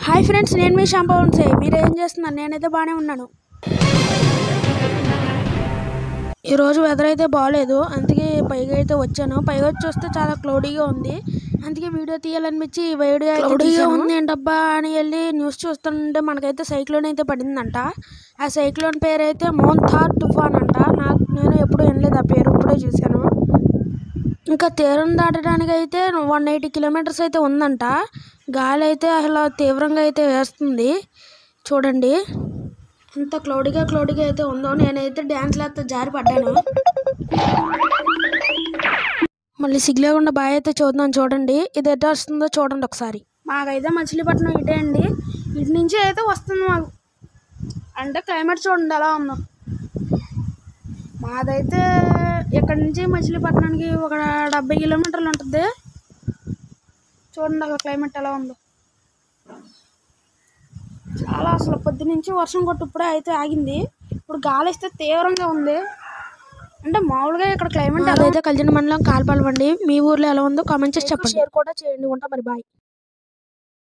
Hi friends, నేను మీ శాంపవన్సే. మీరు ఏం చేస్తున్నారు? నేనైతే బాగానే ఉన్నాను. ఈరోజు వెదర్ అయితే బాగాలేదు, అందుకే పైగా అయితే వచ్చాను. పైగా వచ్చి వస్తే చాలా క్లౌడీగా ఉంది, అందుకే వీడియో తీయాలనిపించి వీడియో క్లౌడీగా ఉంది ఏంటబ్బా అని వెళ్ళి న్యూస్ చూస్తుంటే మనకైతే సైక్లోన్ అయితే పడిందంట. ఆ సైక్లోన్ పేరు అయితే మోంథార్ తుఫాన్ అంట. నేను ఎప్పుడు వినలేదు ఆ పేరు, ఇప్పుడే చూశాను. ఇంకా తీరం దాటడానికి అయితే 180 కిలోమీటర్స్ అయితే ఉందంట. గాలి అయితే అసలు తీవ్రంగా అయితే వేస్తుంది. చూడండి ఎంత క్లౌడీగా అయితే ఉందో. నేనైతే డ్యాన్స్ లేస్తే జారి పడ్డాను. మళ్ళీ సిగ్గులేకుండా బాయ్ అయితే చూద్దాం. చూడండి ఇది ఎట్లా వస్తుందో చూడండి ఒకసారి. మాకైతే మచిలీపట్నం ఇటే అండి, ఇటు నుంచి అయితే వస్తుంది మాకు. అంటే క్లైమేట్ చూడండి ఎలా ఉందో. మాదైతే ఇక్కడ నుంచి మచిలీపట్నానికి ఒక 70 కిలోమీటర్లు ఉంటుంది. చూడండి అక్కడ క్లైమేట్ ఎలా ఉందో. చాలా అసలు పొద్దు నుంచి వర్షం కొట్టు ఇప్పుడే అయితే ఆగింది. ఇప్పుడు గాలి వస్తే తీవ్రంగా ఉంది. అంటే మామూలుగా ఇక్కడ క్లైమేట్ అదైతే కలిజిన మండలం కాల్పాలవండి. మీ ఊర్లో ఎలా ఉందో కామెంట్ చేసి చెప్పండి. షేర్ కూడా చేయండి. ఉంటా మరి, బాయ్.